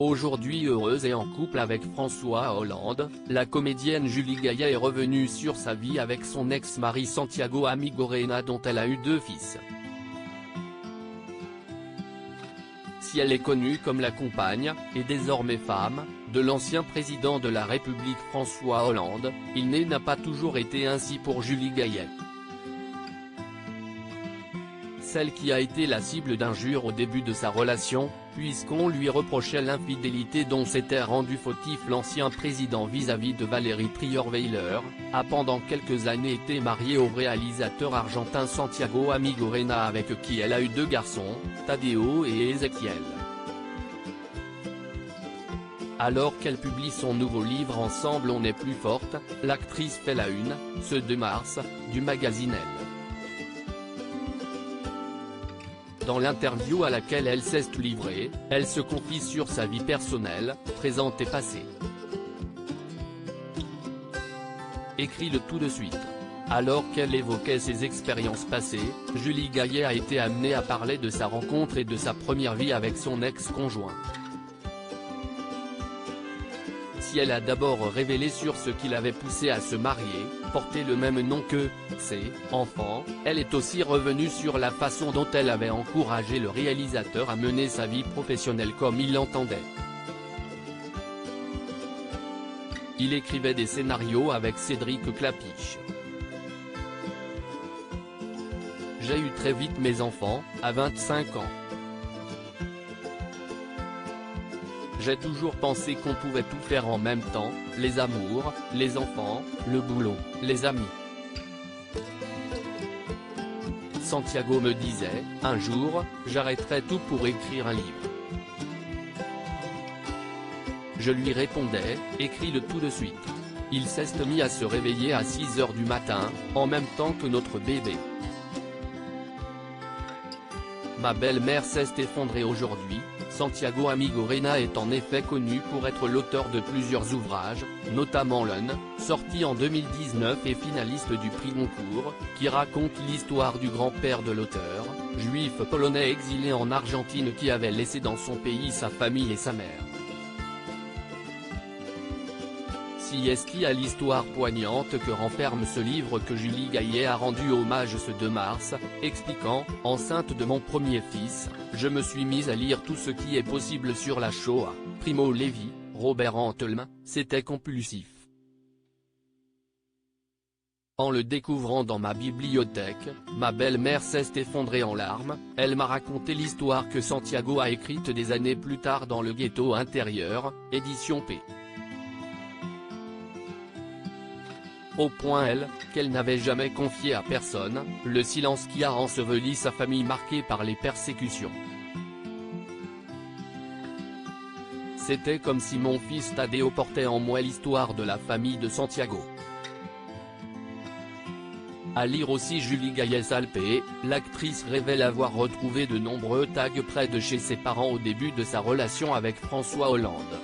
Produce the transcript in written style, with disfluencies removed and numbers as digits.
Aujourd'hui heureuse et en couple avec François Hollande, la comédienne Julie Gaillet est revenue sur sa vie avec son ex-mari Santiago Amigorena dont elle a eu 2 fils. Si elle est connue comme la compagne, et désormais femme, de l'ancien président de la République François Hollande, il n'a pas toujours été ainsi pour Julie Gaillet. Celle qui a été la cible d'injures au début de sa relation, puisqu'on lui reprochait l'infidélité dont s'était rendu fautif l'ancien président vis-à-vis de Valérie Trierweiler, a pendant quelques années été mariée au réalisateur argentin Santiago Amigorena avec qui elle a eu 2 garçons, Tadeo et Ezequiel. Alors qu'elle publie son nouveau livre Ensemble on est plus forte, l'actrice fait la une, ce 2 mars, du magazine Elle. Dans l'interview à laquelle elle s'est livrée, elle se confie sur sa vie personnelle, présente et passée. Écrit le tout de suite. Alors qu'elle évoquait ses expériences passées, Julie Gaillet a été amenée à parler de sa rencontre et de sa première vie avec son ex-conjoint. Si elle a d'abord révélé sur ce qui l'avait poussée à se marier, porter le même nom que ses enfants, elle est aussi revenue sur la façon dont elle avait encouragé le réalisateur à mener sa vie professionnelle comme il l'entendait. Il écrivait des scénarios avec Cédric Klapisch. J'ai eu très vite mes enfants, à 25 ans. J'ai toujours pensé qu'on pouvait tout faire en même temps, les amours, les enfants, le boulot, les amis. Santiago me disait, un jour, j'arrêterai tout pour écrire un livre. Je lui répondais, écris le tout de suite. Il s'est mis à se réveiller à 6 h du matin, en même temps que notre bébé. Ma belle-mère s'est effondrée aujourd'hui. Santiago Amigorena est en effet connu pour être l'auteur de plusieurs ouvrages, notamment l'un, sorti en 2019 et finaliste du prix Goncourt, qui raconte l'histoire du grand-père de l'auteur, juif polonais exilé en Argentine qui avait laissé dans son pays sa famille et sa mère. Si est-ce à l'histoire poignante que renferme ce livre que Julie Gaillet a rendu hommage ce 2 mars, expliquant, enceinte de mon premier fils, je me suis mise à lire tout ce qui est possible sur la Shoah, Primo Levi, Robert Antelme, c'était compulsif. En le découvrant dans ma bibliothèque, ma belle-mère s'est effondrée en larmes, elle m'a raconté l'histoire que Santiago a écrite des années plus tard dans le ghetto intérieur, édition P. Au point qu'elle n'avait jamais confié à personne, le silence qui a enseveli sa famille marquée par les persécutions. C'était comme si mon fils Tadeo portait en moi l'histoire de la famille de Santiago. À lire aussi Julie Gaillet Salpé, l'actrice révèle avoir retrouvé de nombreux tags près de chez ses parents au début de sa relation avec François Hollande.